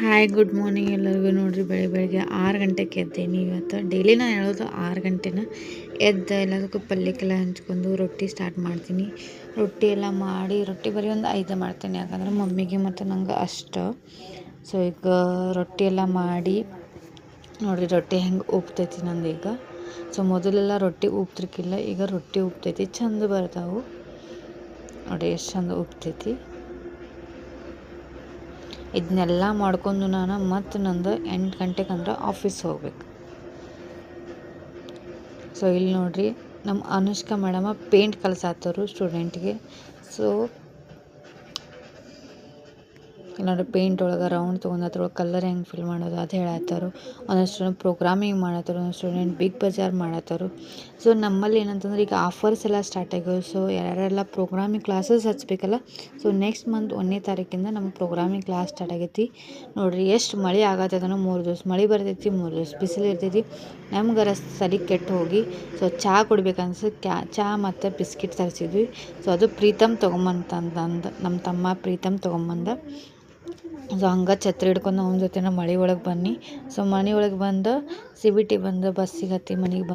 Hi good morning ಎಲ್ಲರಿಗೂ. ನೋಡಿರಿ ಬೆಳಗ್ಗೆ 6 ಗಂಟೆಗೆ ಎದ್ದೇನಿ. ಇವತ್ತು ಡೈಲಿ ನಾನು ಹೇಳೋದು 6 ಗಂಟೆನ ಎದ್ದು ಎಲ್ಲದಕ್ಕೂ ಪಲ್ಯಕ್ಕೆಲ್ಲ ಹಂಚ್ಕೊಂಡು ರೊಟ್ಟಿ ಸ್ಟಾರ್ಟ್ ಮಾಡ್ತೀನಿ. ರೊಟ್ಟಿ ಎಲ್ಲ ಮಾಡಿ ರೊಟ್ಟಿ ಬರೀ ಒಂದು 5 ಮಾಡ್ತೀನಿ, ಯಾಕಂದ್ರೆ ಮಮ್ಮಿಗೆ ಮತ್ತು ನಂಗೆ ಅಷ್ಟು. ಸೊ ಈಗ ರೊಟ್ಟಿ ಎಲ್ಲ ಮಾಡಿ ನೋಡಿರಿ ರೊಟ್ಟಿ ಹೆಂಗೆ ಉಬ್ತೈತಿ ನಂದು ಈಗ. ಸೊ ಮೊದಲೆಲ್ಲ ರೊಟ್ಟಿ ಉಬ್ತಿರ್ಕಿಲ್ಲ, ಈಗ ರೊಟ್ಟಿ ಉಬ್ತೈತಿ, ಚಂದ ಬರ್ತಾವೆ ನೋಡಿ, ಎಷ್ಟು ಚಂದ ಉಬ್ತೈತಿ. ಇದನ್ನೆಲ್ಲ ಮಾಡ್ಕೊಂಡು ನಾನು ಮತ್ತು ನಂದು 8 ಗಂಟೆಗೆ ಅಂದ್ರೆ ಆಫೀಸ್ ಹೋಗ್ಬೇಕು. ಸೊ ಇಲ್ಲಿ ನೋಡ್ರಿ ನಮ್ಮ ಅನುಷ್ಕಾ ಮೇಡಮ ಪೇಂಟ್ ಕಲಿಸಾತರು ಸ್ಟೂಡೆಂಟ್ಗೆ. ಸೊ ಇಲ್ಲಾಂದ್ರೆ ಪೇಂಟ್ ಒಳಗೆ ರೌಂಡ್ ತೊಗೊಂಡು ಅದ್ರೊಳಗೆ ಕಲರ್ ಹೆಂಗೆ ಫಿಲ್ ಮಾಡೋದು ಅದು ಹೇಳತ್ತಾರು. ಒಂದೊಂದು ಸ್ಟೂಡೆಂಟ್ ಪ್ರೋಗ್ರಾಮಿಂಗ್ ಮಾಡತ್ತಾರು, ಒಂದೊಂದು ಸ್ಟೂಡೆಂಟ್ ಬಿಗ್ ಬಜಾರ್ ಮಾಡತ್ತಾರು. ಸೊ ನಮ್ಮಲ್ಲಿ ಏನಂತಂದ್ರೆ ಈಗ ಆಫರ್ಸ್ ಎಲ್ಲ ಸ್ಟಾರ್ಟ್ ಆಗ್ಯಾವೆ. ಸೊ ಯಾರೆಲ್ಲ ಪ್ರೋಗ್ರಾಮಿಂಗ್ ಕ್ಲಾಸಸ್ ಹಚ್ಬೇಕಲ್ಲ, ಸೊ ನೆಕ್ಸ್ಟ್ ಮಂತ್ 1ನೇ ತಾರೀಕಿಂದ ನಮ್ಮ ಪ್ರೋಗ್ರಾಮಿಂಗ್ ಕ್ಲಾಸ್ ಸ್ಟಾರ್ಟ್ ಆಗೈತಿ. ನೋಡಿರಿ ಎಷ್ಟು ಮಳೆ ಆಗತ್ತದನೋ, 3 ದಿವಸ ಮಳೆ ಬರ್ತೈತಿ, 3 ದಿವಸ ಬಿಸಿಲು ಇರ್ತೈತಿ. ನಮ್ಗರ ಸರಿ ಕೆಟ್ಟು ಹೋಗಿ ಸೊ ಚಹಾ ಕುಡ್ಬೇಕನ್ಸುತ್ತೆ, ಚಹಾ ಮತ್ತು ಬಿಸ್ಕಿಟ್ ತರಿಸಿದ್ವಿ. ಸೊ ಅದು ಪ್ರೀತಮ್ ತೊಗೊಂಬಂತಂದು ನಮ್ಮ ತಮ್ಮ ಪ್ರೀತಮ್ ತೊಗೊಂಬಂದ. ಸೊ ಹಂಗೆ ಛತ್ರಿ ಹಿಡ್ಕೊಂಡು ಅವನ ಜೊತೆ ಮಳೆ ಒಳಗೆ ಬನ್ನಿ. ಸೊ ಮನೆ ಒಳಗೆ ಬಂದು CBT ಬಂದು ಬಸ್ಸಿಗೆ ಹತ್ತಿ ಮನೆಗೆ